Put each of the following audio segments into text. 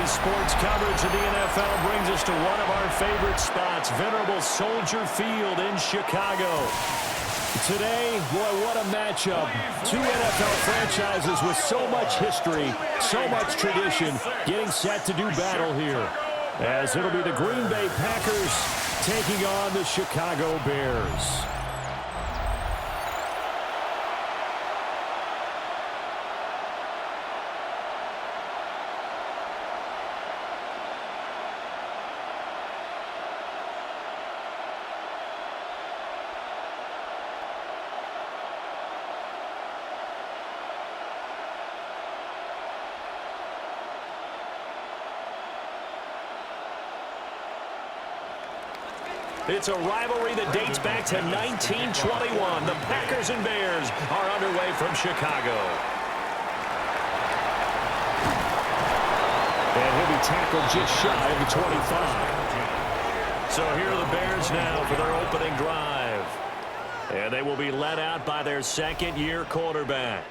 Today's sports coverage of the NFL brings us to one of our favorite spots, venerable Soldier Field in Chicago. Today, boy, what a matchup. Two NFL franchises with so much history, so much tradition, getting set to do battle here. As it'll be the Green Bay Packers taking on the Chicago Bears. It's a rivalry that dates back to 1921. The Packers and Bears are underway from Chicago. And he'll be tackled just shy of the 25. So here are the Bears now for their opening drive. And they will be led out by their second-year quarterback.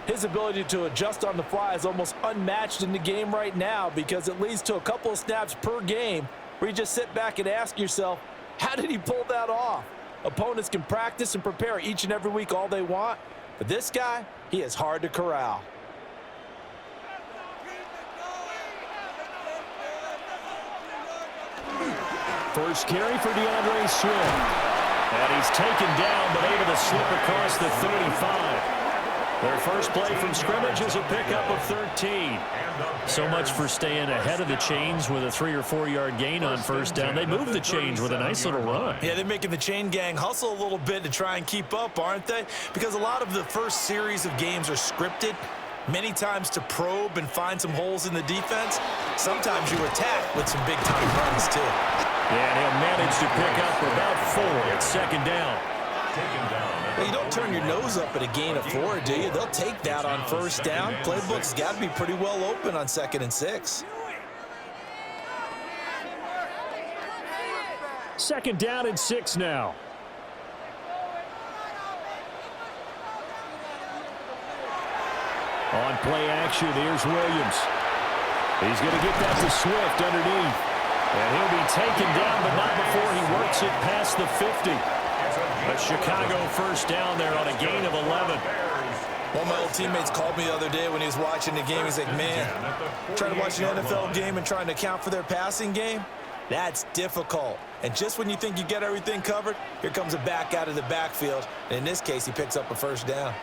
His ability to adjust on the fly is almost unmatched in the game right now because it leads to a couple of snaps per game where you just sit back and ask yourself, how did he pull that off? Opponents can practice and prepare each and every week all they want, but this guy, he is hard to corral. First carry for DeAndre Swift. And he's taken down but able to slip across the 35. Their first play from scrimmage is a pickup of 13. So much for staying ahead of the chains with a 3 or 4 yard gain on first down. They move the chains with a nice little run. Yeah, they're making the chain gang hustle a little bit to try and keep up, aren't they? Because a lot of the first series of games are scripted, many times to probe and find some holes in the defense. Sometimes you attack with some big-time runs, too. Yeah, and he'll manage to pick up about 4 at second down. Well, you don't turn your nose up at a gain of 4, do you? They'll take that on first down. Playbook's got to be pretty well open on 2nd and 6. Second down and 6 now. On play action, here's Williams. He's going to get that to Swift underneath. And he'll be taken down, but not before he works it past the 50. A Chicago first down there on a gain of 11. One of my old teammates called me the other day when he was watching the game. He's like, man, trying to watch an NFL game and trying to account for their passing game, that's difficult. And just when you think you get everything covered, here comes a back out of the backfield. And in this case, he picks up a first down.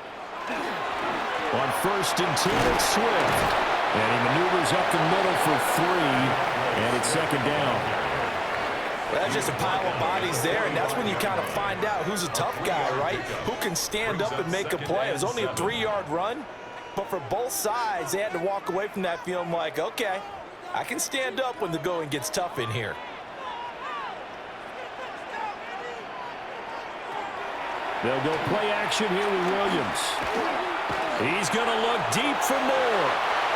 On 1st and 10, it's Swift. And he maneuvers up the middle for 3. And it's second down. Well, that's just a pile of bodies there, and that's when you kind of find out who's a tough guy, right? Who can stand up and make a play. It was only a 3-yard run, but for both sides, they had to walk away from that feeling like, okay, I can stand up when the going gets tough in here. They'll go play action here with Williams. He's going to look deep for more.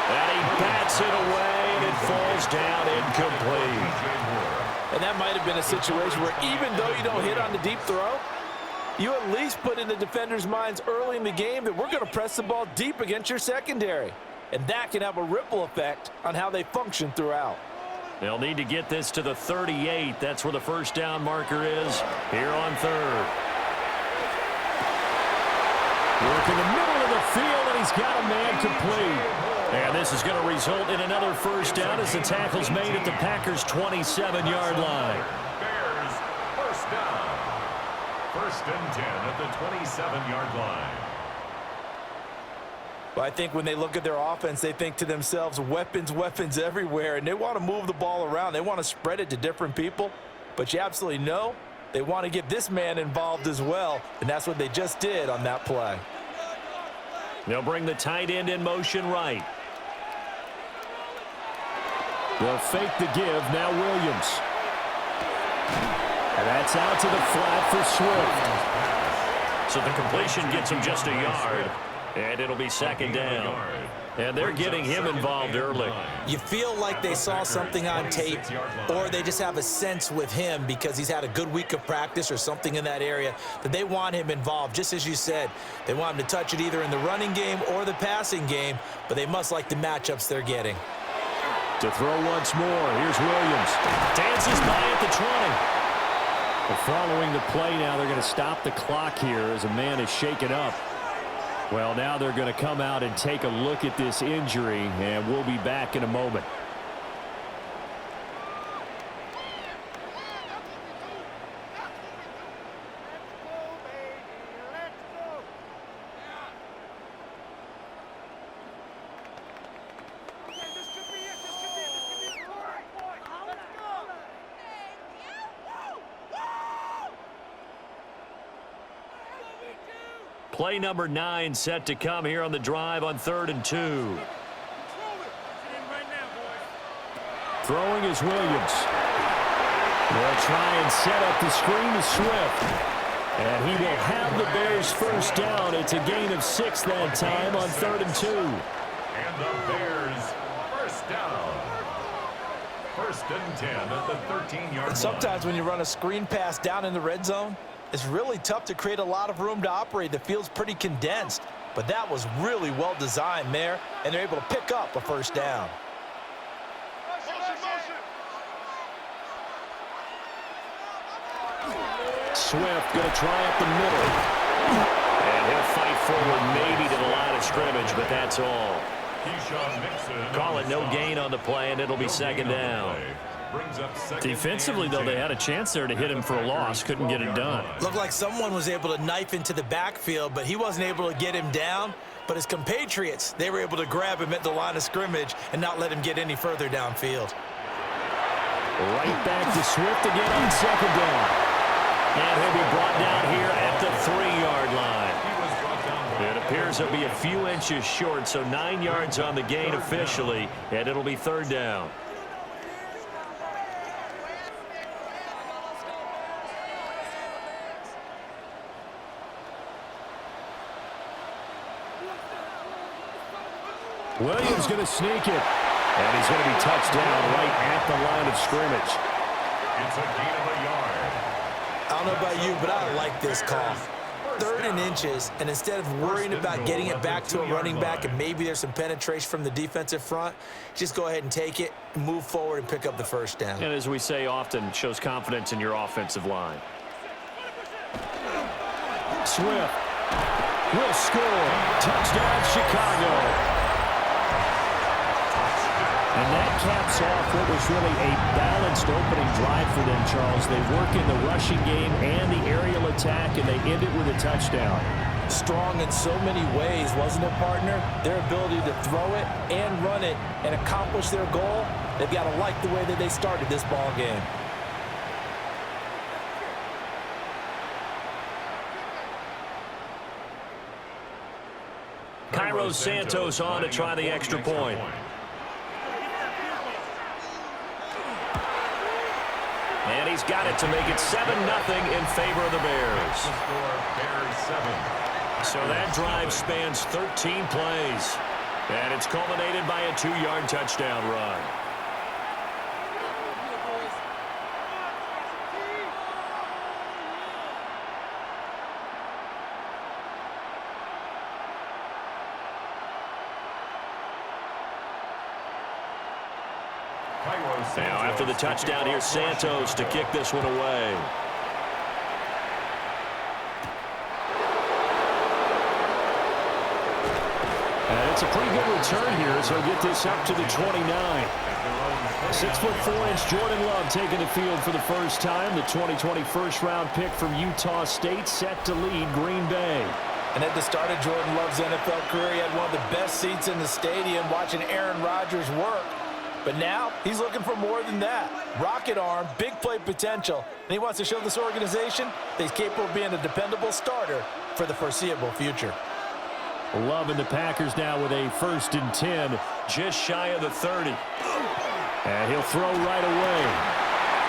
And he bats it away, and it falls down incomplete. And that might have been a situation where even though you don't hit on the deep throw, you at least put in the defenders' minds early in the game that we're going to press the ball deep against your secondary. And that can have a ripple effect on how they function throughout. They'll need to get this to the 38. That's where the first down marker is here on 3rd. Work in the middle of the field, and he's got a man complete. And this is going to result in another first down as the tackle's made at the Packers' 27-yard line. Bears, first down. 1st and 10 at the 27-yard line. Well, I think when they look at their offense, they think to themselves, weapons, weapons everywhere, and they want to move the ball around. They want to spread it to different people, but you absolutely know they want to get this man involved as well, and that's what they just did on that play. They'll bring the tight end in motion right. They'll fake the give, now Williams. And that's out to the flat for Swift. So the completion gets him just a yard, and it'll be second down. And they're getting him involved early. You feel like they saw something on tape, or they just have a sense with him because he's had a good week of practice or something in that area that they want him involved. Just as you said, they want him to touch it either in the running game or the passing game, but they must like the matchups they're getting. To throw once more, here's Williams. Dances by at the 20. Well, following the play now, they're going to stop the clock here as a man is shaken up. Well, now they're going to come out and take a look at this injury, and we'll be back in a moment. Play number 9 set to come here on the drive on 3rd and 2. Throwing is Williams. They'll try and set up the screen to Swift. And he will have the Bears first down. It's a gain of 6 that time on 3rd and 2. And the Bears first down. 1st and 10 at the 13-yard line. Sometimes when you run a screen pass down in the red zone, it's really tough to create a lot of room to operate. The field's pretty condensed, but that was really well designed there, and they're able to pick up a first down. Swift going to try up the middle. And he'll fight forward maybe to the line of scrimmage, but that's all. Call it no gain on the play, and it'll be 2nd down. Defensively, though, they had a chance there to hit him for a loss. Couldn't get it done. Looked like someone was able to knife into the backfield, but he wasn't able to get him down. But his compatriots, they were able to grab him at the line of scrimmage and not let him get any further downfield. Right back to Swift again on 2nd down. And he'll be brought down here at the 3-yard line. It appears he'll be a few inches short, so 9 yards on the gain officially, and it'll be 3rd down. Williams going to sneak it. And he's going to be touched down right at the line of scrimmage. It's a gain of a yard. I don't know about you, but I like this call. 3rd and inches, and instead of worrying about getting it back to a running back and maybe there's some penetration from the defensive front, just go ahead and take it, move forward, and pick up the first down. And as we say often, shows confidence in your offensive line. Swift will score. Touchdown, Chicago. And that caps off what was really a balanced opening drive for them, Charles. They work in the rushing game and the aerial attack, and they end it with a touchdown. Strong in so many ways, wasn't it, partner? Their ability to throw it and run it and accomplish their goal, they've got to like the way that they started this ball game. Cairo Santos on to try the extra point. And he's got it to make it 7-0 in favor of the Bears. So that drive spans 13 plays. And it's culminated by a 2-yard touchdown run. Now after the touchdown, here's Santos to kick this one away. And it's a pretty good return here as he'll get this up to the 29. 6'4" Jordan Love taking the field for the first time. The 2020 first-round pick from Utah State set to lead Green Bay. And at the start of Jordan Love's NFL career, he had one of the best seats in the stadium watching Aaron Rodgers work. But now he's looking for more than that. Rocket arm, big play potential, and he wants to show this organization that he's capable of being a dependable starter for the foreseeable future. Love and the Packers now with a 1st and 10, just shy of the 30. And he'll throw right away.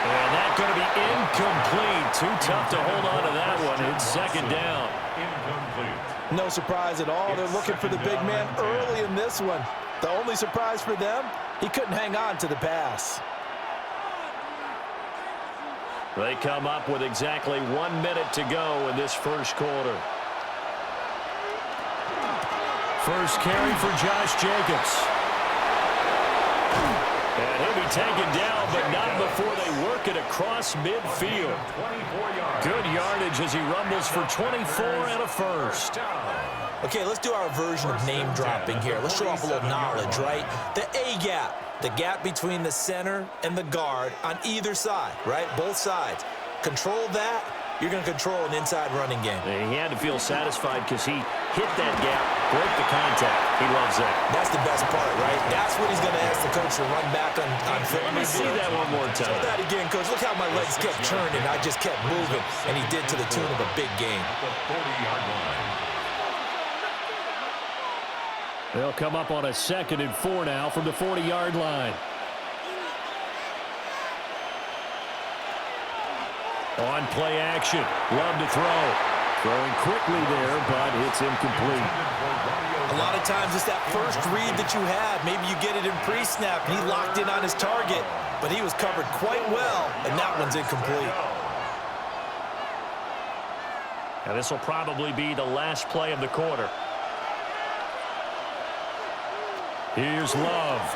And that's going to be incomplete. Too tough to hold on to that one. It's 2nd down. Incomplete. No surprise at all. They're looking for the big man early in this one. The only surprise for them, he couldn't hang on to the pass. They come up with exactly 1 minute to go in this first quarter. First carry for Josh Jacobs. taken down, but not before they work it across midfield. Good yardage as he rumbles for 24 and a first. Okay, let's do our version of name dropping here. Let's show off a little knowledge, right? The A-gap, the gap between the center and the guard on either side, right? Both sides. Control that, you're going to control an inside running game. And he had to feel satisfied because he hit that gap, broke the contact. He loves that. That's the best part, right? That's what he's going to ask the coach to run back on film. Let me see that one more time. Show that again, coach. Look how my legs kept turning. I just kept moving, and he did to the tune of a big game. They'll come up on a 2nd and 4 now from the 40-yard line. On play action. Love to throw. Throwing quickly there, but it's incomplete. A lot of times it's that first read that you have. Maybe you get it in pre-snap, and he locked in on his target, but he was covered quite well, and that one's incomplete. Now this will probably be the last play of the quarter. Here's Love.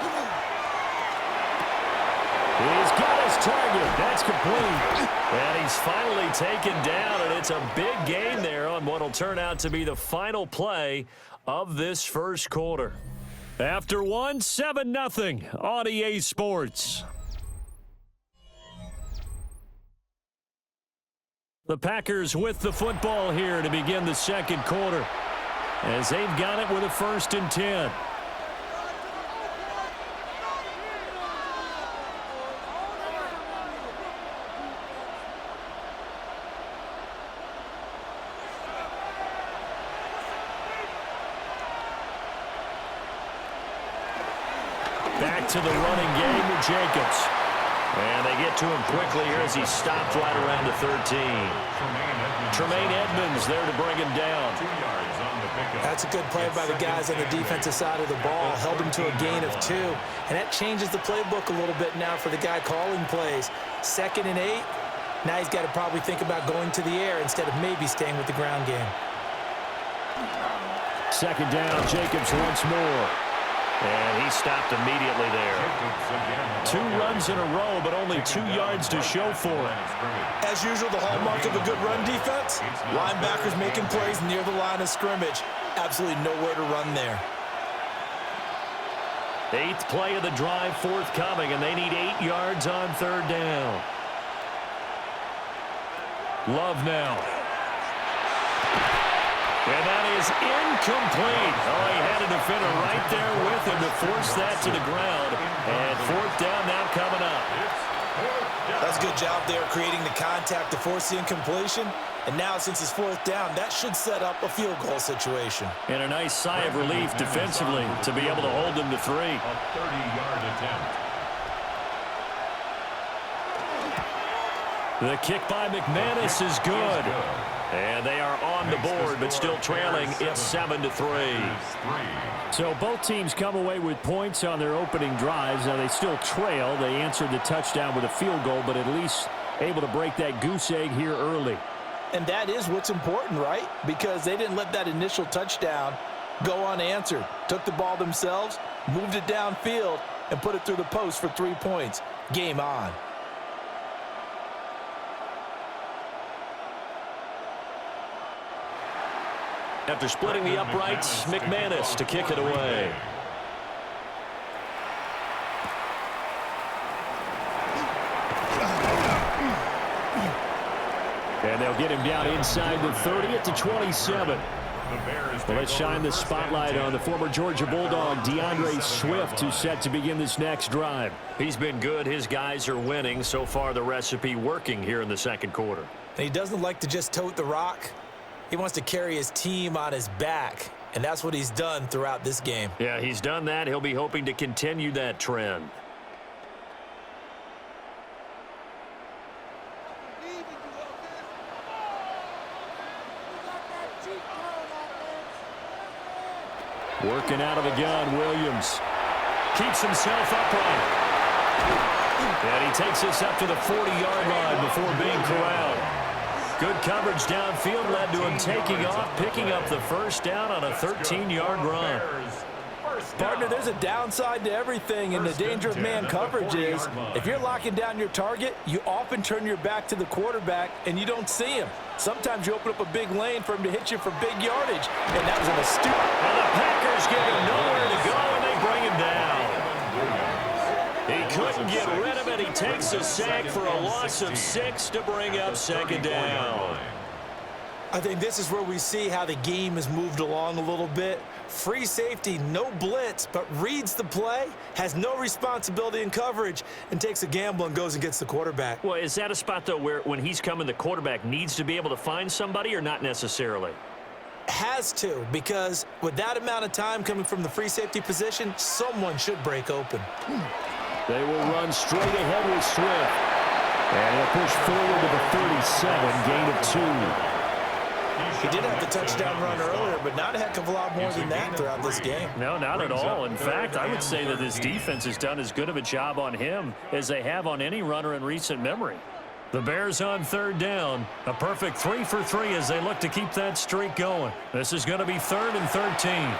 He's got his target. That's complete. And he's finally taken down, and it's a big gain there on what will turn out to be the final play of this first quarter. After one, 7-0 on EA Sports. The Packers with the football here to begin the second quarter, as they've got it with a 1st and 10. Back to the running game with Jacobs. And they get to him quickly here as he stopped right around the 13. Tremaine Edmonds there to bring him down. That's a good play by the guys on the defensive side of the ball. Held him to a gain of 2. And that changes the playbook a little bit now for the guy calling plays. 2nd and 8. Now he's got to probably think about going to the air instead of maybe staying with the ground game. 2nd down, Jacobs once more. And he stopped immediately there. 2 runs in a row, but only 2 yards to show for it. As usual, the hallmark of a good run defense, linebackers making plays near the line of scrimmage. Absolutely nowhere to run there. 8th play of the drive forthcoming, and they need 8 yards on 3rd down. Love now. And that is incomplete. Oh, he had a defender right there with him to force that to the ground. And 4th down now coming up. That's a good job there creating the contact to force the incompletion. And now since it's 4th down, that should set up a field goal situation. And a nice sigh of relief defensively to be able to hold them to 3. A 30-yard attempt. The kick by McManus is good. And they are on the board, but still trailing. It's 7-3. So both teams come away with points on their opening drives. Now they still trail. They answered the touchdown with a field goal, but at least able to break that goose egg here early. And that is what's important, right? Because they didn't let that initial touchdown go unanswered. Took the ball themselves, moved it downfield, and put it through the post for 3 points. Game on. After splitting the uprights, McManus to kick it away. And they'll get him down inside the 30 at the 27. Well, let's shine the spotlight on the former Georgia Bulldog, DeAndre Swift, who's set to begin this next drive. He's been good. His guys are winning. So far, the recipe working here in the second quarter. And he doesn't like to just tote the rock. He wants to carry his team on his back, and that's what he's done throughout this game. Yeah, he's done that. He'll be hoping to continue that trend. Working out of the gun, Williams keeps himself upright. And he takes us up to the 40-yard line before being corralled. Good coverage downfield led to him taking off, picking up the 1st down on a 13-yard run. Partner, there's a downside to everything, and the danger of man coverage is if you're locking down your target, you often turn your back to the quarterback and you don't see him. Sometimes you open up a big lane for him to hit you for big yardage, and that was an astute. And the Packers give him nowhere to go, and they bring him down. He couldn't get rid of it. He takes a sack for a loss of 6 to bring up second down. I think this is where we see how the game has moved along a little bit. Free safety, no blitz, but reads the play, has no responsibility in coverage, and takes a gamble and goes and gets the quarterback. Well, is that a spot, though, where when he's coming, the quarterback needs to be able to find somebody or not necessarily? Has to, because with that amount of time coming from the free safety position, someone should break open. They will run straight ahead with Swift. And he'll push forward to the 37, gain of 2. He did have the touchdown run earlier, but not a heck of a lot more than that throughout this game. No, not at all. In fact, I would say that this defense has done as good of a job on him as they have on any runner in recent memory. The Bears on third down. A perfect 3 for 3 as they look to keep that streak going. This is going to be 3rd and 13. And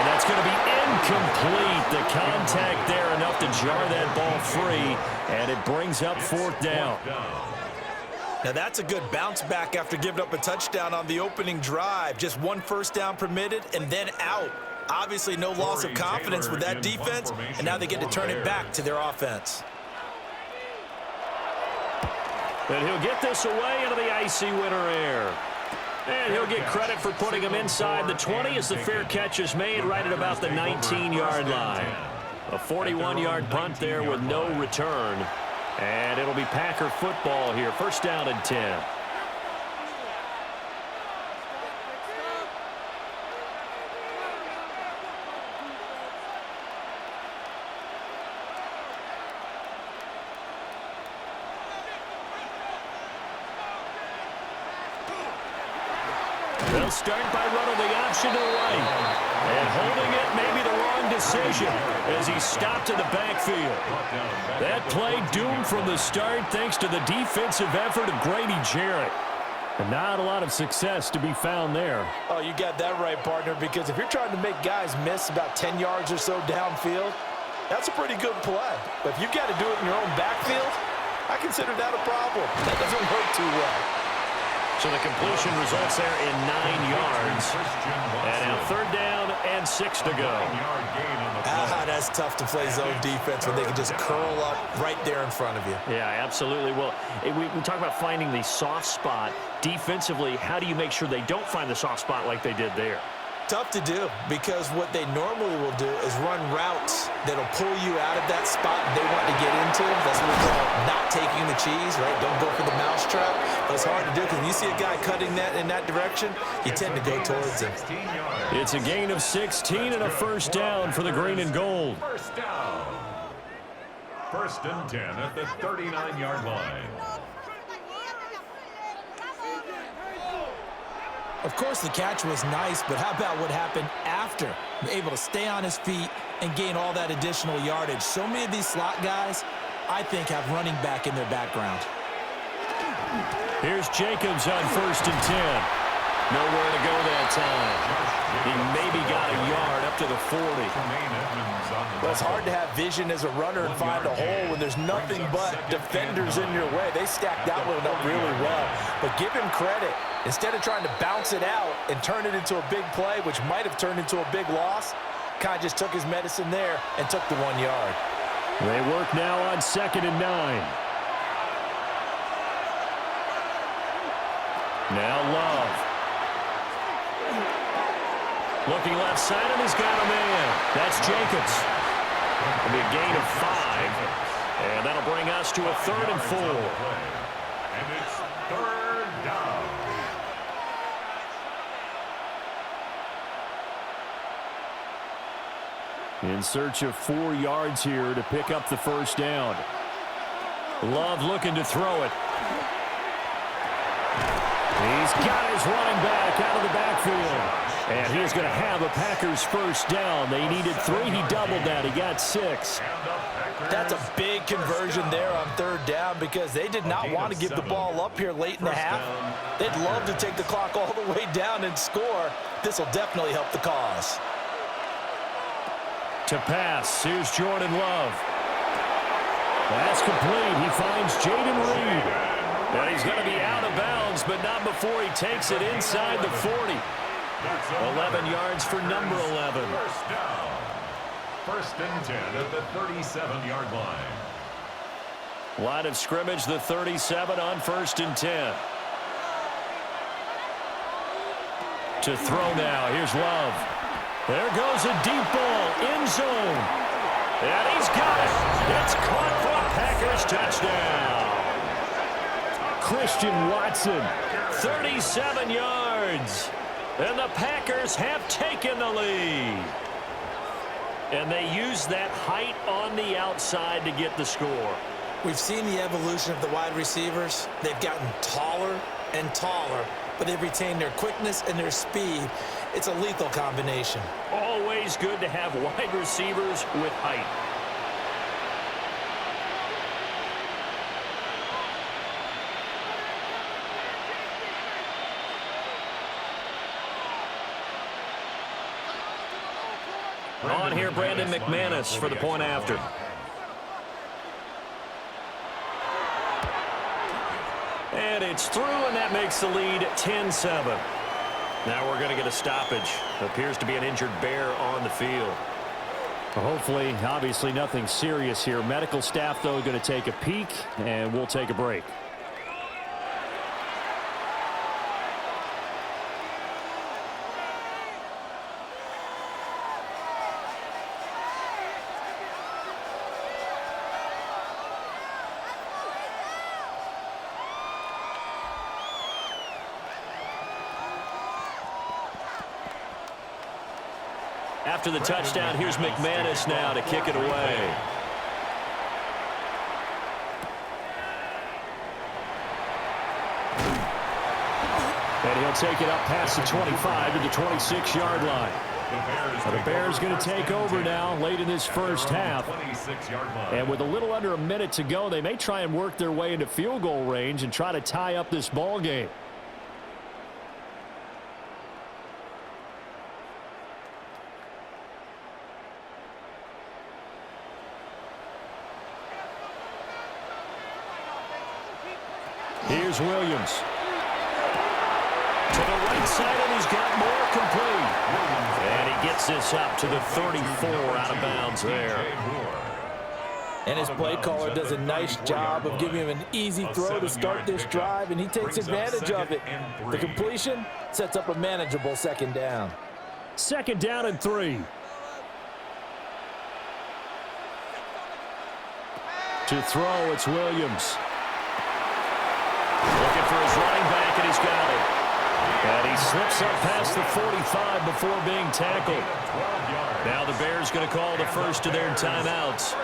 that's going to be incomplete. The contact there enough to jar that ball free, and it brings up 4th down. Now that's a good bounce back after giving up a touchdown on the opening drive. Just 1 first down permitted and then out. Obviously no loss of confidence with that defense, and now they get to turn it back to their offense. And he'll get this away into the icy winter air. And he'll get credit for putting him inside the 20 as the fair catch is made right at about the 19-yard line. A 41-yard punt there with no return. And it'll be Packer football here. 1st down and 10. They'll start by running the option to the right. And holding it may be the wrong decision as he stopped in the backfield. That play doomed from the start thanks to the defensive effort of Grady Jarrett. And not a lot of success to be found there. Oh, you got that right, partner, because if you're trying to make guys miss about 10 yards or so downfield, that's a pretty good play. But if you've got to do it in your own backfield, I consider that a problem. That doesn't work too well. So the completion results there in 9 yards. And now 3rd down and 6 to go. That's tough to play zone defense when they can just curl up right there in front of you. Yeah, absolutely. Well, we talk about finding the soft spot. Defensively, how do you make sure they don't find the soft spot like they did there? Tough to do, because what they normally will do is run routes that'll pull you out of that spot they want to get into. That's what we call not taking the cheese, right? Don't go for the mousetrap. But it's hard to do because when you see a guy cutting that in that direction, you tend to go towards him. It's a gain of 16 and a 1st down for the green and gold. 1st down. 1st and 10 at the 39-yard line. Of course, the catch was nice, but how about what happened after? Able to stay on his feet and gain all that additional yardage. So many of these slot guys, I think, have running back in their background. Here's Jacobs on 1st and 10. Nowhere to go that time. He maybe got a yard up to the 40. Well, it's hard to have vision as a runner and find a hole when there's nothing but defenders in your way. They stacked that one up really well. But give him credit. Instead of trying to bounce it out and turn it into a big play, which might have turned into a big loss, kind of just took his medicine there and took the 1 yard. They work now on 2nd and 9. Now Love. Looking left side, and he's got a man. That's Jacobs. It'll be a gain of 5. And that'll bring us to a 3rd and 4. And it's 3rd down. In search of 4 yards here to pick up the 1st down. Love looking to throw it. He's got his running back out of the backfield. And he's going to have a Packers first down. They needed 3. He doubled that. He got 6. That's a big conversion there on third down because they did not want to give the ball up here late in the half. They'd love to take the clock all the way down and score. This will definitely help the cause. To pass, here's Jordan Love. That's complete. He finds Jaden Reed. And he's going to be out of bounds, but not before he takes it inside the 40. 11 yards for number 11. First down. First and 10 at the 37-yard line. Line of scrimmage, the 37 on first and 10. To throw now, here's Love. There goes a deep ball, end zone. And he's got it. It's caught for a Packers touchdown. Christian Watson, 37 yards. And the Packers have taken the lead. And they use that height on the outside to get the score. We've seen the evolution of the wide receivers. They've gotten taller and taller, but they've retained their quickness and their speed. It's a lethal combination. Always good to have wide receivers with height. On here, Brandon McManus for the point after. And it's through, and that makes the lead 10-7. Now we're going to get a stoppage. Appears to be an injured bear on the field. Hopefully, obviously nothing serious here. Medical staff, though, going to take a peek, and we'll take a break. After the touchdown, here's McManus now to kick it away. And he'll take it up past the 25 to the 26-yard line. The Bears going to take over now late in this first half. And with a little under a minute to go, they may try and work their way into field goal range and try to tie up this ball game. Here's Williams. To the right side, and he's got more complete. And he gets this up to the 34 out of bounds there. And his play caller does a nice job of giving him an easy throw to start this drive, and he takes advantage of it. The completion sets up a manageable second down. Second down and 3. To throw, it's Williams. Looking for his running back, and he's got it. And he slips up past the 45 before being tackled. Now the Bears going to call the first of their timeouts,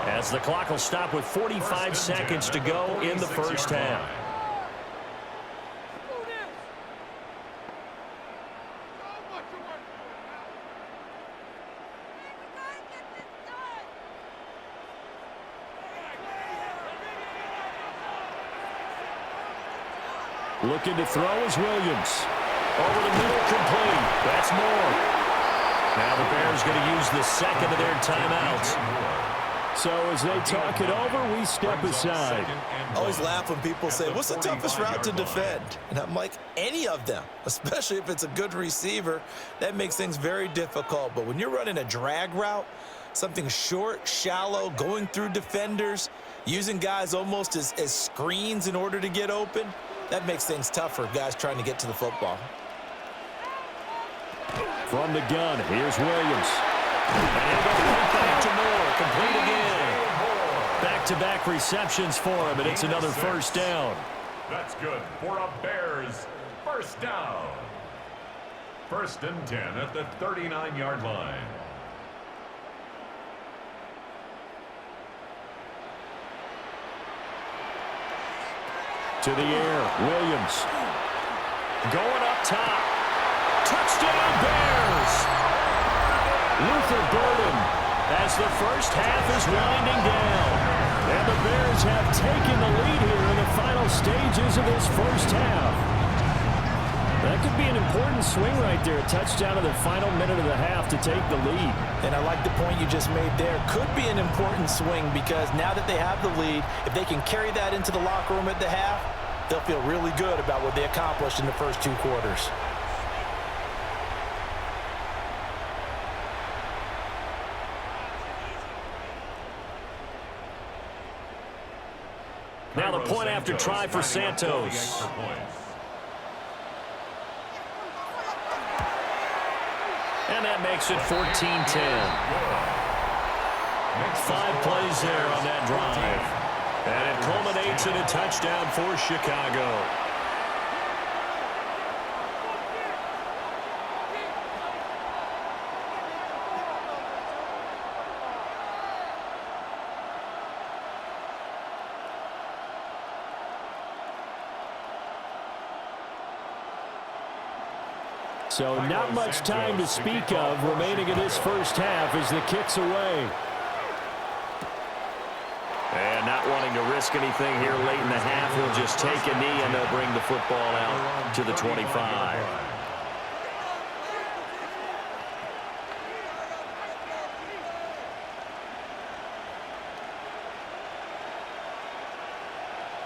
as the clock will stop with 45 seconds to go in the first half. Looking to throw is Williams. Over the middle, complete. That's more. Now the Bears going to use the second of their timeouts. So as they talk it over, we step aside. I always laugh when people say, what's the toughest route to defend? And I'm like, any of them, especially if it's a good receiver. That makes things very difficult. But when you're running a drag route, something short, shallow, going through defenders, using guys almost as screens in order to get open, that makes things tough for guys trying to get to the football. From the gun, here's Williams. And he'll go right back to Moore. Complete again. Back-to-back receptions for him, and it's another first down. That's good for a Bears first down. First and 10 at the 39-yard line. To the air, Williams. Going up top. Touchdown, extra burden as the first half is winding down. And the Bears have taken the lead here in the final stages of this first half. That could be an important swing right there. A touchdown in the final minute of the half to take the lead. And I like the point you just made there. Could be an important swing because now that they have the lead, if they can carry that into the locker room at the half, they'll feel really good about what they accomplished in the first 2 quarters. Now the point after try for Santos. And that makes it 14-10. 5 plays there on that drive. And it culminates in a touchdown for Chicago. So not much time to speak of remaining in this first half as the kick's away. And not wanting to risk anything here late in the half, he'll just take a knee and they'll bring the football out to the 25.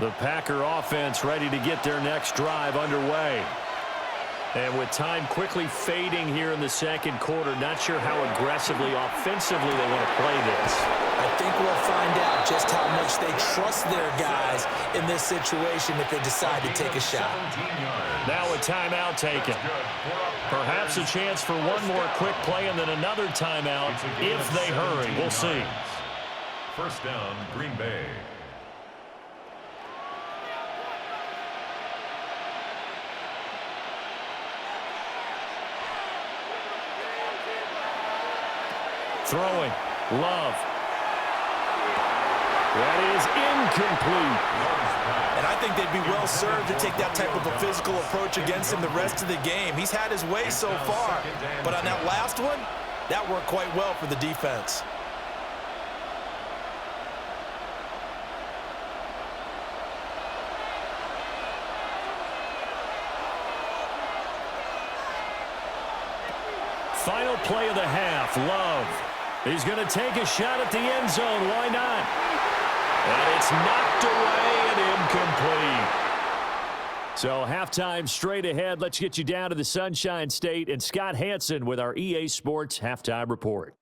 The Packer offense ready to get their next drive underway. And with time quickly fading here in the second quarter, not sure how aggressively, offensively they want to play this. I think we'll find out just how much they trust their guys in this situation if they decide to take a shot. Now a timeout taken. Perhaps a chance for one more quick play and then another timeout if they hurry. We'll see. First down, Green Bay. Throwing. Love. That is incomplete. And I think they'd be well served to take that type of a physical approach against him the rest of the game. He's had his way so far. But on that last one, that worked quite well for the defense. Final play of the half. Love. He's going to take a shot at the end zone. Why not? And it's knocked away and incomplete. So halftime straight ahead. Let's get you down to the Sunshine State and Scott Hansen with our EA Sports Halftime Report.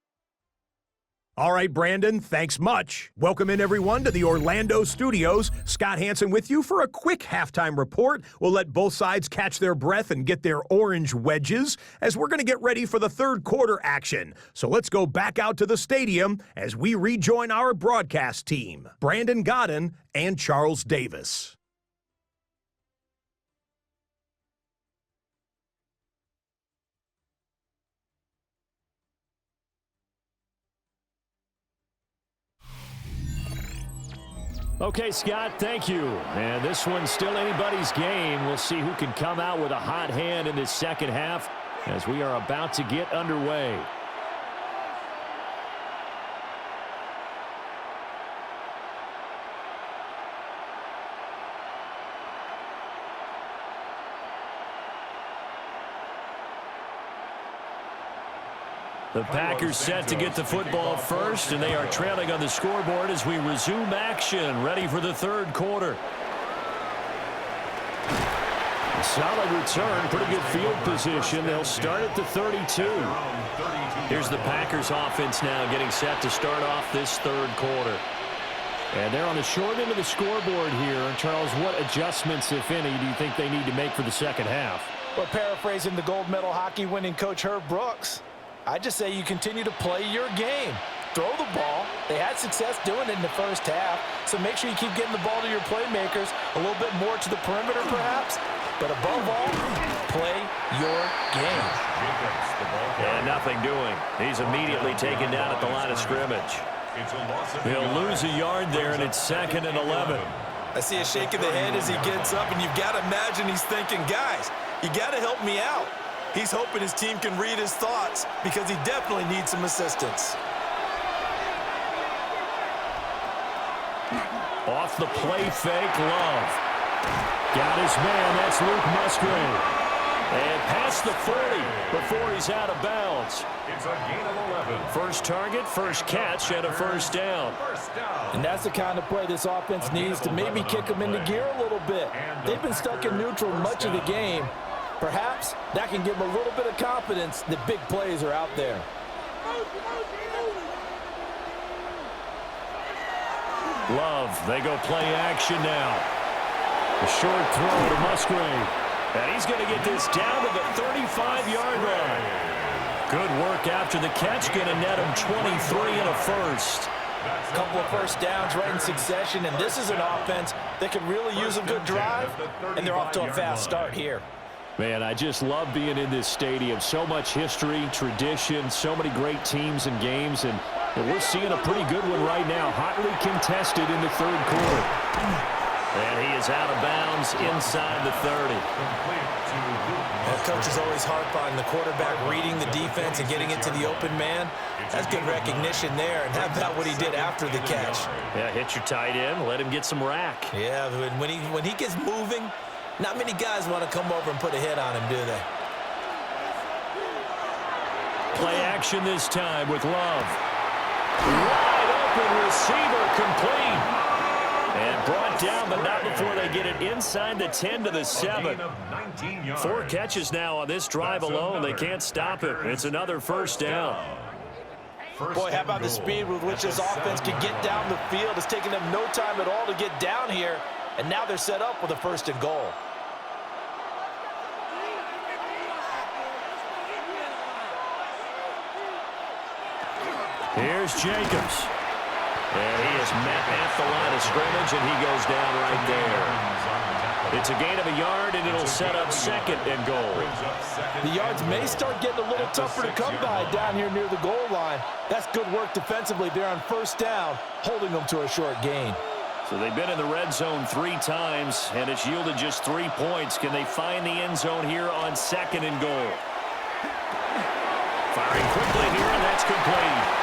All right, Brandon, thanks much. Welcome in, everyone, to the Orlando studios. Scott Hansen with you for a quick halftime report. We'll let both sides catch their breath and get their orange wedges as we're going to get ready for the third quarter action. So let's go back out to the stadium as we rejoin our broadcast team, Brandon Godden and Charles Davis. Okay, Scott, thank you. And this one's still anybody's game. We'll see who can come out with a hot hand in this second half as we are about to get underway. The Packers set to get the football first, and they are trailing on the scoreboard as we resume action, ready for the third quarter. A solid return, pretty good field position. They'll start at the 32. Here's the Packers offense now getting set to start off this third quarter. And they're on the short end of the scoreboard here. Charles, what adjustments, if any, do you think they need to make for the second half? Well, paraphrasing the gold medal hockey winning coach Herb Brooks, I just say you continue to play your game. Throw the ball. They had success doing it in the first half, so make sure you keep getting the ball to your playmakers, a little bit more to the perimeter perhaps, but above all, play your game. And nothing doing. He's immediately taken down at the line of scrimmage. He'll lose a yard there, and it's 2nd and 11. I see a shake of the head as he gets up, and you've got to imagine he's thinking, guys, you got to help me out. He's hoping his team can read his thoughts because he definitely needs some assistance. Off the play fake, Love. Got his man, that's Luke Musgrave. And past the 40 before he's out of bounds. It's a gain of 11. First target, first catch, and a first down. And that's the kind of play this offense needs to maybe kick them into gear a little bit. They've been stuck in neutral much of the game. Perhaps that can give them a little bit of confidence that big plays are out there. Love, they go play action now. A short throw to Musgrave. And he's going to get this down to the 35-yard line. Good work after the catch, going to net him 23 and a first. A couple of first downs right in succession, and this is an offense that can really use a good drive, and they're off to a fast start here. Man, I just love being in this stadium. So much history, tradition, so many great teams and games, and we're seeing a pretty good one right now. Hotly contested in the third quarter. And he is out of bounds inside the 30. Coaches always harp on the quarterback reading the defense and getting it to the open man. That's good recognition there, and how about what he did after the catch? Yeah, hit your tight end, let him get some rack. Yeah, when he gets moving, not many guys want to come over and put a hit on him, do they? Play action this time with Love. Wide open receiver, complete. And brought down, but not before they get it inside the 10 to the 7. 4 catches now on this drive alone. They can't stop it. It's another first down. Boy, how about the speed with which this offense can get down the field? It's taking them no time at all to get down here, and now they're set up with a first and goal. Here's Jacobs. And he is met at the line of scrimmage, and he goes down right there. It's a gain of a yard, and it'll set up second and goal. The yards may start getting a little tougher to come by down here near the goal line. That's good work defensively there on first down, holding them to a short gain. So they've been in the red zone 3 times, and it's yielded just 3 points. Can they find the end zone here on second and goal? Firing quickly here, and that's complete.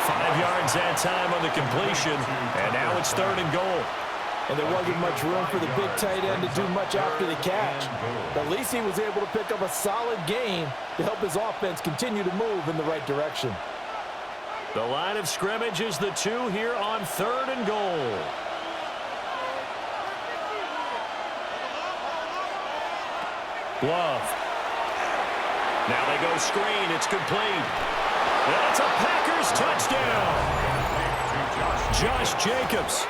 5 yards that time on the completion, and now it's third and goal. And there wasn't much room for the big tight end to do much after the catch. But at least he was able to pick up a solid gain to help his offense continue to move in the right direction. The line of scrimmage is the 2 here on third and goal. Love. Now they go screen. It's complete. And it's a Packers touchdown. Josh Jacobs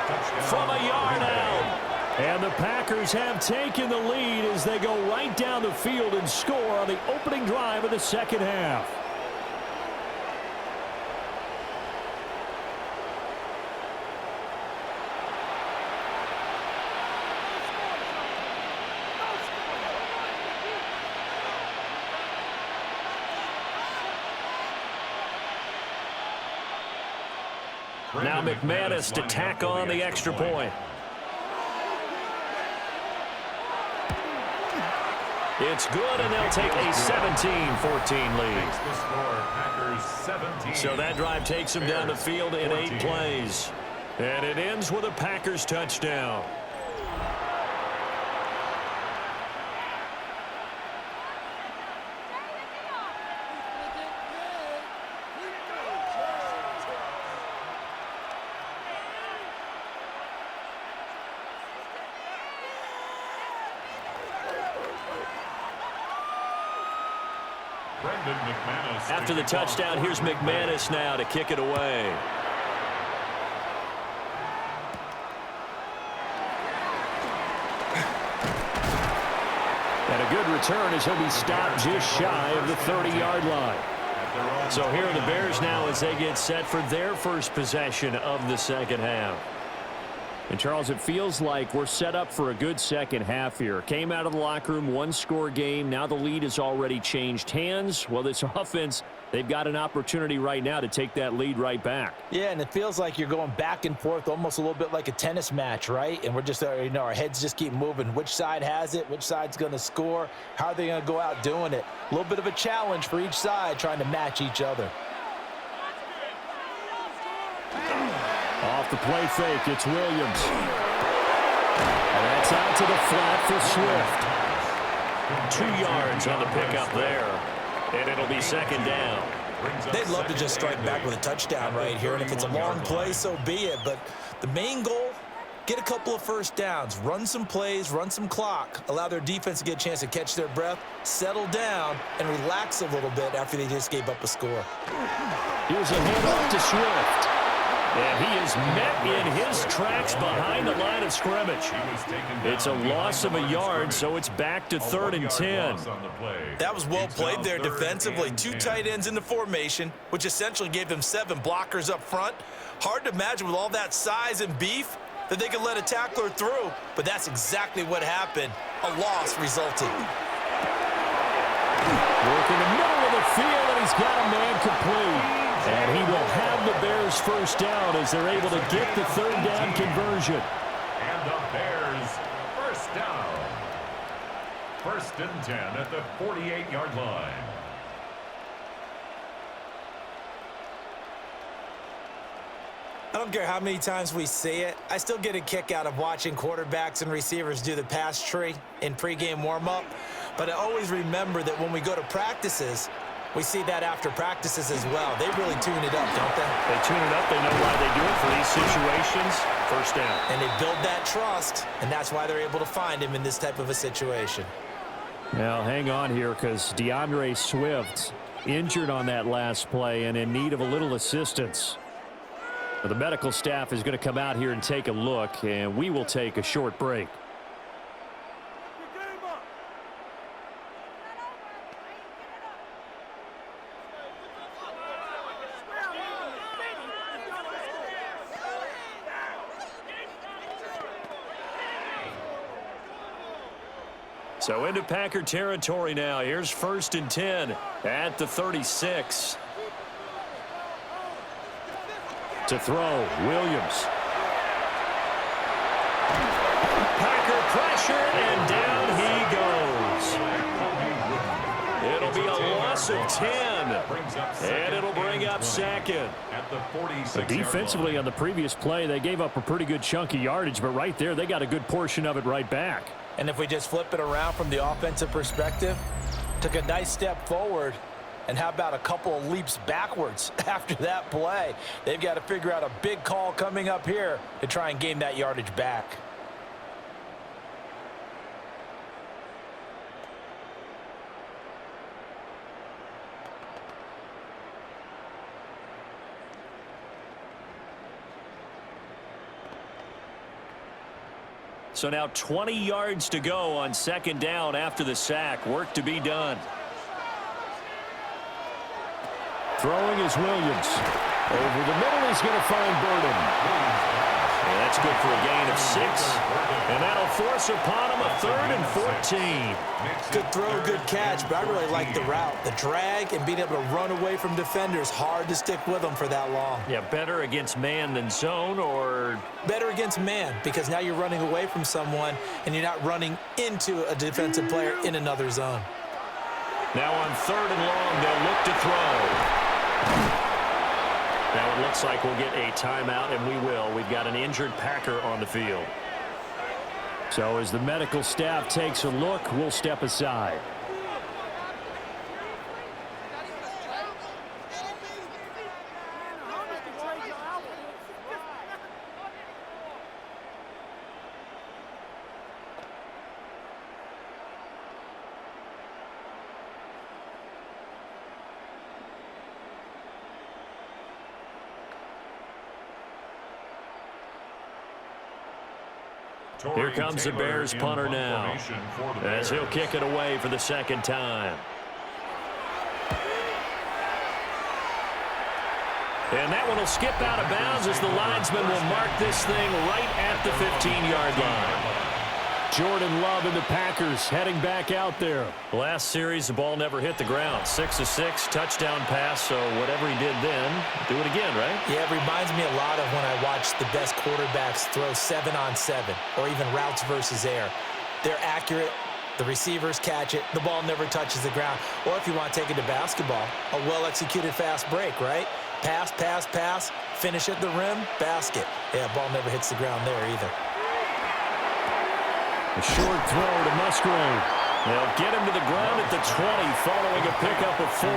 from a yard out. And the Packers have taken the lead as they go right down the field and score on the opening drive of the second half. Now McManus to tack on the extra point. It's good, and they'll take a 17-14 lead. So that drive takes them down the field in 8 plays. And it ends with a Packers touchdown. After the touchdown, here's McManus now to kick it away. And a good return as he'll be stopped just shy of the 30-yard line. So here are the Bears now as they get set for their first possession of the second half. And, Charles, it feels like we're set up for a good second half here. Came out of the locker room, one-score game. Now the lead has already changed hands. Well, this offense, they've got an opportunity right now to take that lead right back. Yeah, and it feels like you're going back and forth almost a little bit like a tennis match, right? And we're just, our heads just keep moving. Which side has it? Which side's going to score? How are they going to go out doing it? A little bit of a challenge for each side trying to match each other. Off the play fake, it's Williams. And that's out to the flat for Swift. 2 yards on the pickup there. And it'll be second down. They'd love to just strike back with a touchdown right here. And if it's a long play, so be it. But the main goal, get a couple of first downs. Run some plays, run some clock. Allow their defense to get a chance to catch their breath, settle down, and relax a little bit after they just gave up a score. Here's a handoff to Swift. And he is met in his tracks behind the line of scrimmage. It's a loss of a yard, so it's back to 3rd and 10. That was well played there defensively. 2 tight ends in the formation, which essentially gave them 7 blockers up front. Hard to imagine with all that size and beef that they could let a tackler through, but that's exactly what happened. A loss resulted. Work in the middle of the field, and he's got a man complete. And he will have the Bears first down as they're able to get the 3rd down conversion. And the Bears first down. 1st and 10 at the 48-yard line. I don't care how many times we see it. I still get a kick out of watching quarterbacks and receivers do the pass tree in pregame warm-up. But I always remember that when we go to practices, we see that after practices as well. They really tune it up, don't they? They tune it up. They know why they do it for these situations. First down. And they build that trust, and that's why they're able to find him in this type of a situation. Now, hang on here because DeAndre Swift injured on that last play and in need of a little assistance. But the medical staff is going to come out here and take a look, and we will take a short break. So into Packer territory now. Here's 1st and 10 at the 36. To throw, Williams. Packer pressure, and down he goes. It'll be a loss of 10, and it'll bring up 2nd. Defensively on the previous play, they gave up a pretty good chunk of yardage, but right there, they got a good portion of it right back. And if we just flip it around from the offensive perspective, took a nice step forward, and how about a couple of leaps backwards after that play? They've got to figure out a big call coming up here to try and gain that yardage back. So now 20 yards to go on 2nd down after the sack. Work to be done. Throwing is Williams. Over the middle, he's going to find Burden. And that's good for a gain of 6. And that'll force upon him a 3rd and 14. Good throw, good catch, but I really like the route. The drag and being able to run away from defenders, hard to stick with them for that long. Yeah, better against man than zone, or? Better against man, because now you're running away from someone and you're not running into a defensive player in another zone. Now on 3rd and long, they'll look to throw. Now it looks like we'll get a timeout, and we will. We've got an injured Packer on the field. So as the medical staff takes a look, we'll step aside. Here comes the Bears punter now, as he'll kick it away for the 2nd time. And that one will skip out of bounds as the linesman will mark this thing right at the 15-yard line. Jordan Love and the Packers heading back out there. Last series, the ball never hit the ground. 6 of 6, touchdown pass, so whatever he did then, do it again, right? Yeah, it reminds me a lot of when I watch the best quarterbacks throw 7-on-7 or even routes versus air. They're accurate. The receivers catch it. The ball never touches the ground. Or if you want to take it to basketball, a well-executed fast break, right? Pass, pass, pass, finish at the rim, basket. Yeah, ball never hits the ground there either. A short throw to Musgrave. They'll get him to the ground at the 20 following a pickup of 4.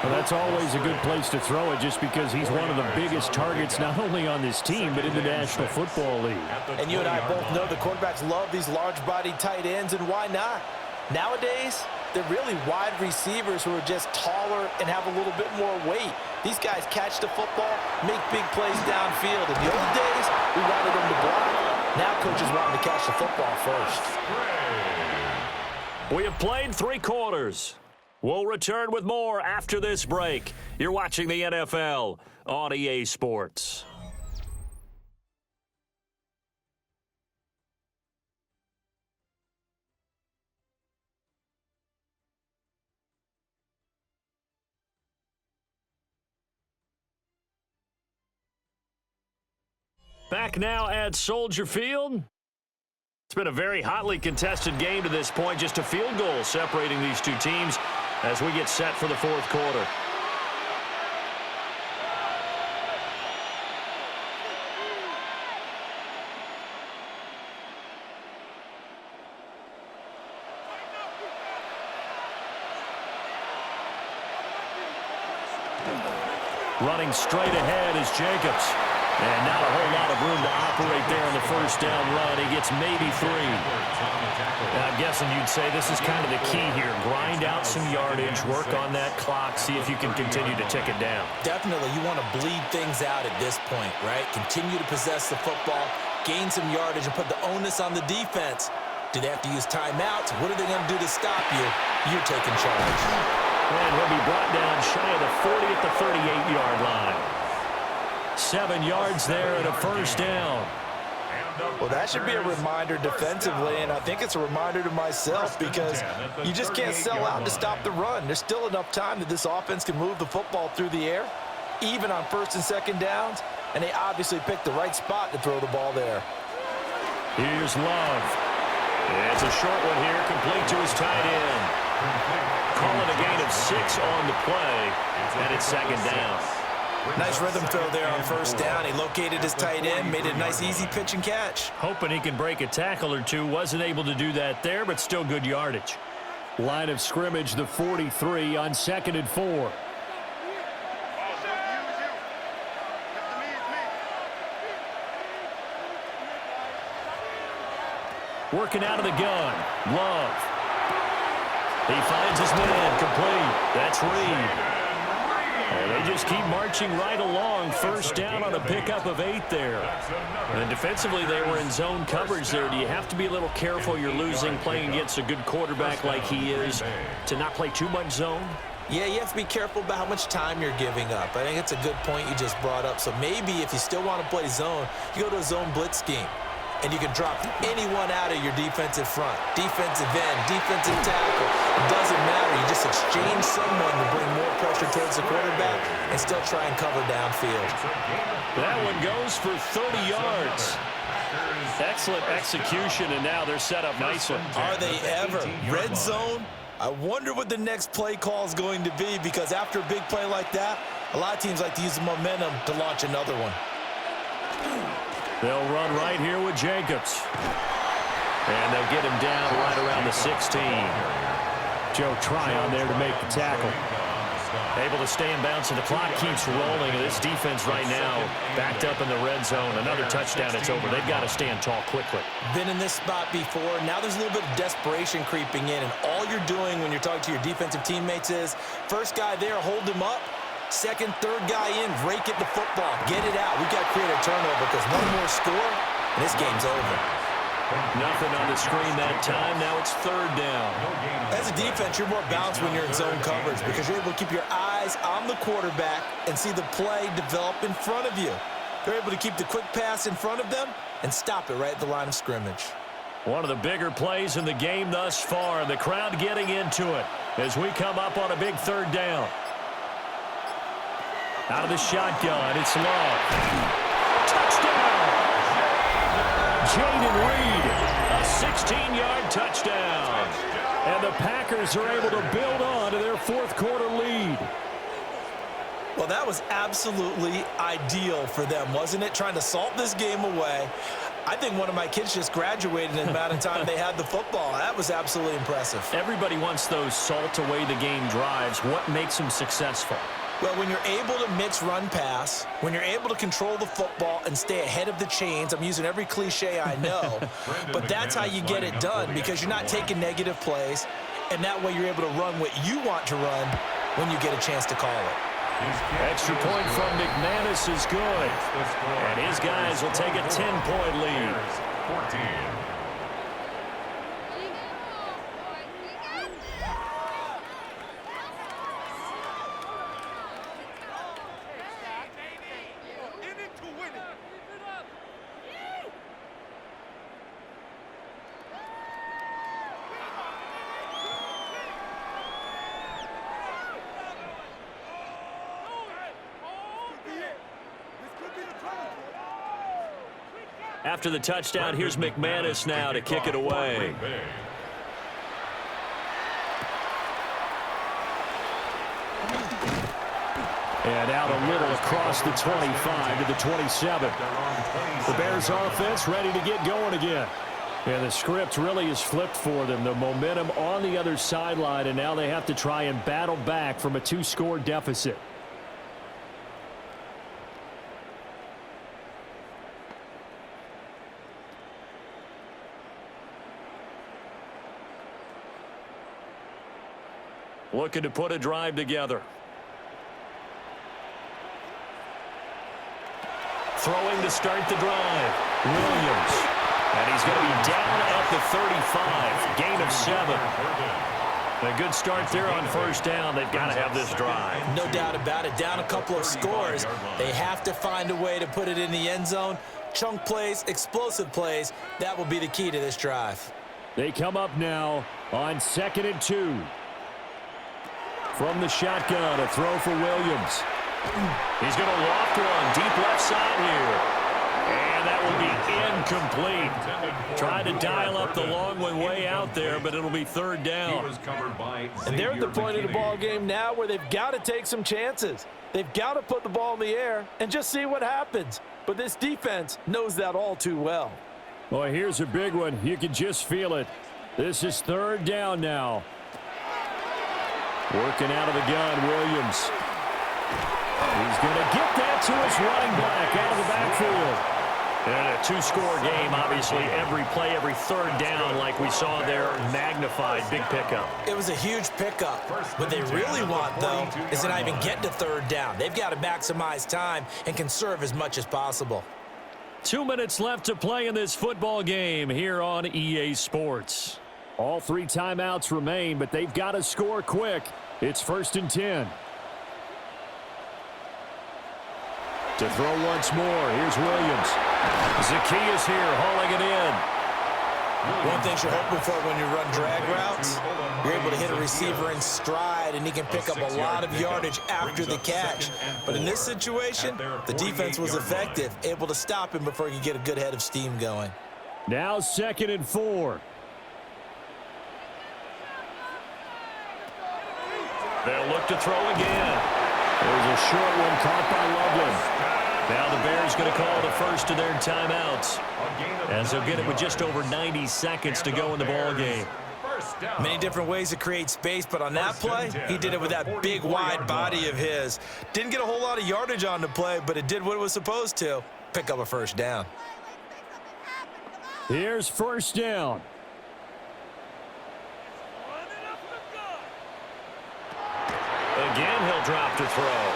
Well, that's always a good place to throw it just because he's one of the biggest targets not only on this team but in the National Football League. And you and I both know the quarterbacks love these large-bodied tight ends, and why not? Nowadays, they're really wide receivers who are just taller and have a little bit more weight. These guys catch the football, make big plays downfield. In the old days, we wanted them to block. Now coaches want them to catch the football first. We have played 3 quarters. We'll return with more after this break. You're watching the NFL on EA Sports. Back now at Soldier Field. It's been a very hotly contested game to this point. Just a field goal separating these two teams as we get set for the 4th quarter. Running straight ahead is Jacobs. And not a whole lot of room to operate there on the first down run. He gets maybe 3. Now, I'm guessing you'd say this is kind of the key here. Grind out some yardage, work on that clock, see if you can continue to tick it down. Definitely. You want to bleed things out at this point, right? Continue to possess the football, gain some yardage, and put the onus on the defense. Do they have to use timeouts? What are they going to do to stop you? You're taking charge. And he'll be brought down shy of the 40 at the 38-yard line. 7 yards there and a first down. Well, that should be a reminder defensively, and I think it's a reminder to myself because you just can't sell out to stop the run. There's still enough time that this offense can move the football through the air, even on 1st and 2nd downs, and they obviously picked the right spot to throw the ball there. Here's Love. It's a short one here, complete to his tight end. Calling a gain of 6 on the play, and it's 2nd down. Nice rhythm throw there on 1st down. He located his tight end, made it a nice easy pitch and catch. Hoping he can break a tackle or two. Wasn't able to do that there, but still good yardage. Line of scrimmage, the 43 on 2nd and 4. Working out of the gun. Love. He finds his man. Complete. That's Reed. And they just keep marching right along. First down on a pickup of 8 there. And defensively, they were in zone coverage there. Do you have to be a little careful? You're losing playing against a good quarterback like he is to not play too much zone? Yeah, you have to be careful about how much time you're giving up. I think it's a good point you just brought up. So maybe if you still want to play zone, you go to a zone blitz scheme. And you can drop anyone out of your defensive front. Defensive end, defensive tackle. It doesn't matter. You just exchange someone to bring more pressure towards the quarterback and still try and cover downfield. That one goes for 30 yards. Excellent execution, and now they're set up nicely. Are they ever? Red zone? I wonder what the next play call is going to be because after a big play like that, a lot of teams like to use the momentum to launch another one. They'll run right here with Jacobs. And they'll get him down right around the 16. Joe Tryon there to make the tackle. Able to stay in bounds, and the clock keeps rolling. This defense right now backed up in the red zone. Another touchdown, it's over. They've got to stand tall quickly. Been in this spot before. Now there's a little bit of desperation creeping in, and all you're doing when you're talking to your defensive teammates is first guy there, hold him up. Second, third guy in, rake at the football. Get it out. We've got to create a turnover because one more score, and this game's over. Nothing on the screen that time. Now it's third down. As a defense, you're more balanced when you're in zone coverage because you're able to keep your eyes on the quarterback and see the play develop in front of you. They're able to keep the quick pass in front of them and stop it right at the line of scrimmage. One of the bigger plays in the game thus far. The crowd getting into it as we come up on a big third down. Out of the shotgun, it's Love. Touchdown! Jaden Reed, a 16-yard touchdown. And the Packers are able to build on to their fourth quarter lead. Well, that was absolutely ideal for them, wasn't it? Trying to salt this game away. I think one of my kids just graduated in the amount of time they had the football. That was absolutely impressive. Everybody wants those salt-away-the-game drives. What makes them successful? Well, when you're able to mix run-pass, when you're able to control the football and stay ahead of the chains, I'm using every cliche I know, but that's how you get it done because you're not taking negative plays, and that way you're able to run what you want to run when you get a chance to call it. Extra point from McManus is good. And his guys will take a 10-point lead. 14. After the touchdown, here's McManus now to kick it away. And out a little across the 25 to the 27. The Bears offense ready to get going again. And the script really is flipped for them. The momentum on the other sideline, and now they have to try and battle back from a 2-score deficit. Looking to put a drive together. Throwing to start the drive. Williams. And he's going to be down at the 35. Gain of 7. A good start there on first down. They've got to have this drive. No doubt about it. Down a couple of scores. They have to find a way to put it in the end zone. Chunk plays, explosive plays. That will be the key to this drive. They come up now on 2nd and 2. From the shotgun, a throw for Williams. He's going to loft one deep left side here. And that will be incomplete. Tried to dial up the long one way out there, but it'll be third down. And they're at the point of the ball game now where they've got to take some chances. They've got to put the ball in the air and just see what happens. But this defense knows that all too well. Well, here's a big one. You can just feel it. This is third down now. Working out of the gun, Williams. He's going to get that to his running back out of the backfield. And a 2-score game, obviously, every play, every third down, like we saw there, magnified, big pickup. It was a huge pickup. What they really want, though, is to not even get to third down. They've got to maximize time and conserve as much as possible. 2 minutes left to play in this football game here on EA Sports. All 3 timeouts remain, but they've got to score quick. It's 1st and 10. To throw once more, here's Williams. Zacchaeus here, hauling it in. One thing you're hoping for when you run drag routes, you're able to hit a receiver in stride, and he can pick up a lot of yardage after the catch. But in this situation, the defense was effective, able to stop him before he could get a good head of steam going. Now 2nd and 4. They'll look to throw again. There's a short one caught by Loveland. Now the Bears going to call the first of their timeouts, as they'll get it with just over 90 seconds to go in the ball game. Many different ways to create space, but on that play, he did it with that big, wide body of his. Didn't get a whole lot of yardage on the play, but it did what it was supposed to, pick up a first down. Here's first down. Again, he'll drop to throw.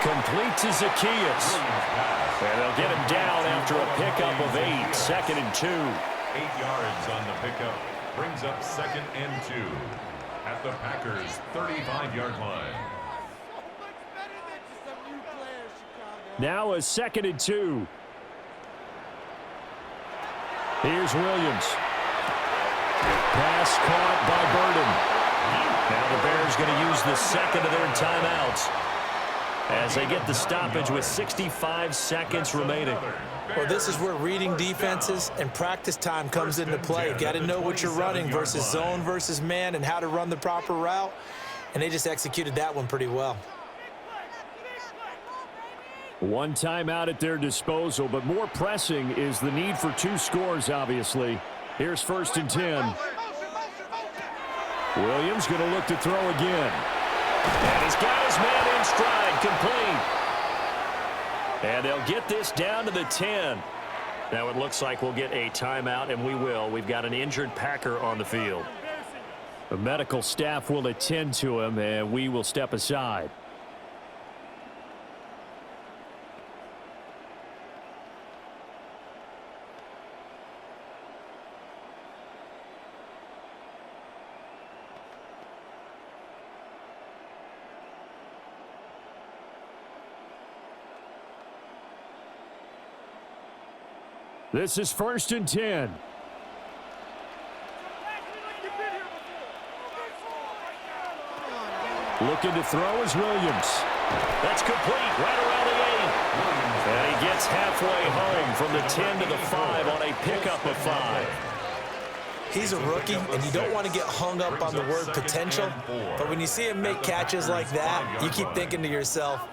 Complete to Zacchaeus. And they'll get him down after a pickup of 8. 2nd and 2. 8 yards on the pickup. Brings up 2nd and 2 at the Packers' 35-yard line. Now a 2nd and 2. Here's Williams. Pass caught by Burden. Now the Bears going to use the second of their timeouts as they get the stoppage with 65 seconds remaining. Well, this is where reading defenses and practice time comes into play. You got to know what you're running versus zone versus man and how to run the proper route. And they just executed that one pretty well. One timeout at their disposal, but more pressing is the need for 2 scores, obviously. Here's 1st and 10. Williams going to look to throw again. And he's got his man in stride, complete. And they'll get this down to the 10. Now it looks like we'll get a timeout, and we will. We've got an injured Packer on the field. The medical staff will attend to him, and we will step aside. This is 1st and 10. Looking to throw is Williams. That's complete right around the 8. And he gets halfway home from the 10 to the 5 on a pickup of 5. He's a rookie, and you don't want to get hung up on the word potential. But when you see him make catches like that, you keep thinking to yourself,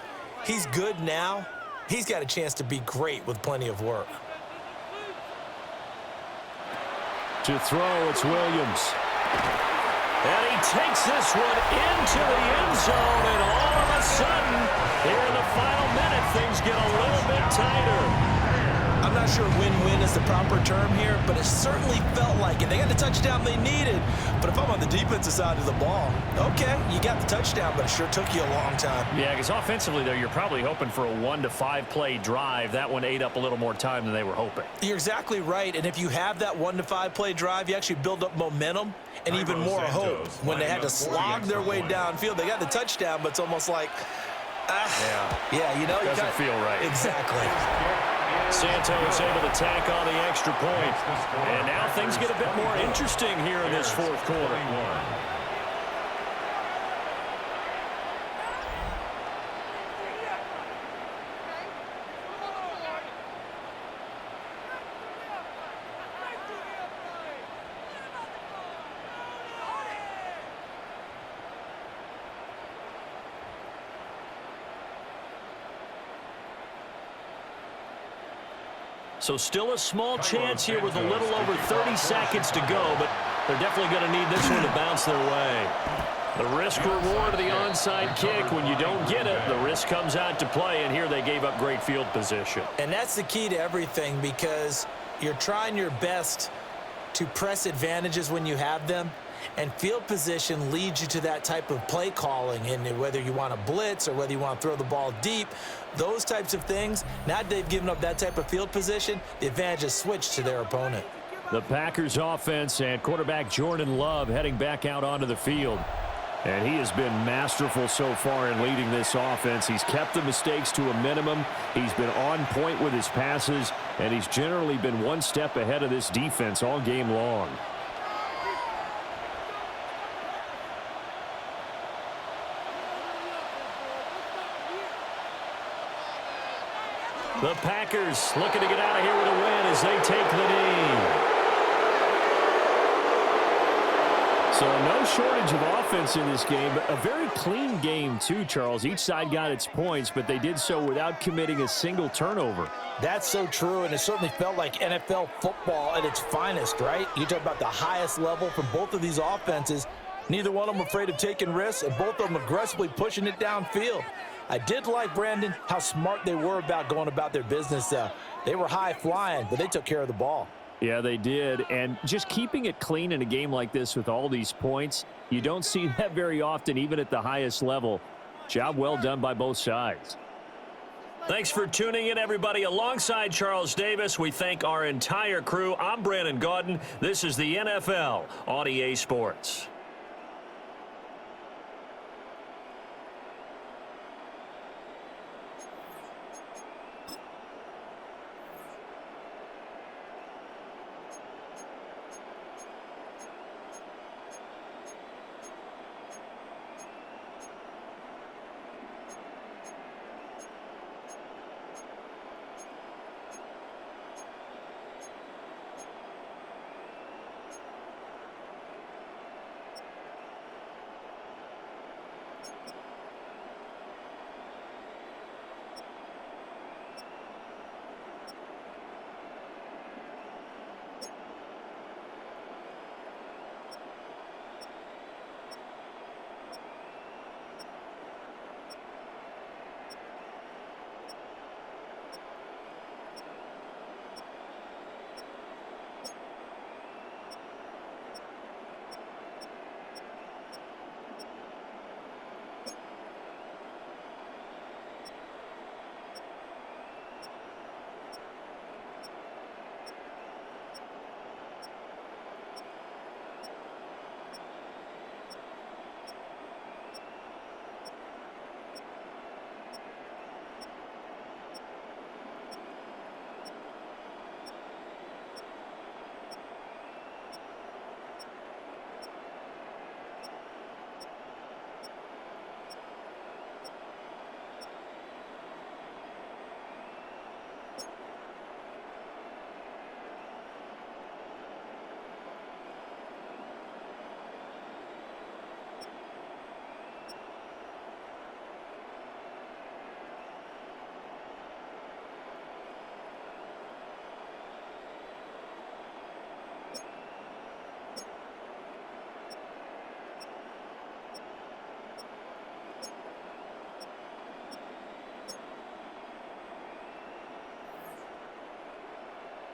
he's good now. He's got a chance to be great with plenty of work. To throw, it's Williams. And he takes this one into the end zone, and all of a sudden, here in the final minute, things get a little bit tighter. I'm not sure win-win is the proper term here, but it certainly felt like it. They got the touchdown they needed, but if I'm on the defensive side of the ball, okay, you got the touchdown, but it sure took you a long time. Yeah, because offensively, though, you're probably hoping for a 1 to 5 play drive. That one ate up a little more time than they were hoping. You're exactly right, and if you have that 1 to 5 play drive, you actually build up momentum and even more hope. When they had to slog their way downfield, they got the touchdown, but it's almost like, yeah, you know, doesn't feel right. Exactly. Santos able to tack on the extra point. And now things get a bit more interesting here in this 4th quarter. So still a small chance here with a little over 30 seconds to go, but they're definitely going to need this one to bounce their way. The risk-reward of the onside kick, when you don't get it, the risk comes out to play, and here they gave up great field position. And that's the key to everything, because you're trying your best to press advantages when you have them, and field position leads you to that type of play calling, and whether you want to blitz or whether you want to throw the ball deep, those types of things, now that they've given up that type of field position, the advantage is switched to their opponent. The Packers offense and quarterback Jordan Love heading back out onto the field. And he has been masterful so far in leading this offense. He's kept the mistakes to a minimum. He's been on point with his passes, and he's generally been one step ahead of this defense all game long. The Packers looking to get out of here with a win as they take the knee. So no shortage of offense in this game, but a very clean game too, Charles. Each side got its points, but they did so without committing a single turnover. That's so true, and it certainly felt like NFL football at its finest, right? You talk about the highest level from both of these offenses. Neither one of them afraid of taking risks, and both of them aggressively pushing it downfield. I did like, Brandon, how smart they were about going about their business. They were high flying, but they took care of the ball. Yeah, they did. And just keeping it clean in a game like this with all these points, you don't see that very often, even at the highest level. Job well done by both sides. Thanks for tuning in, everybody. Alongside Charles Davis, we thank our entire crew. I'm Brandon Gaudin. This is the NFL on EA Sports.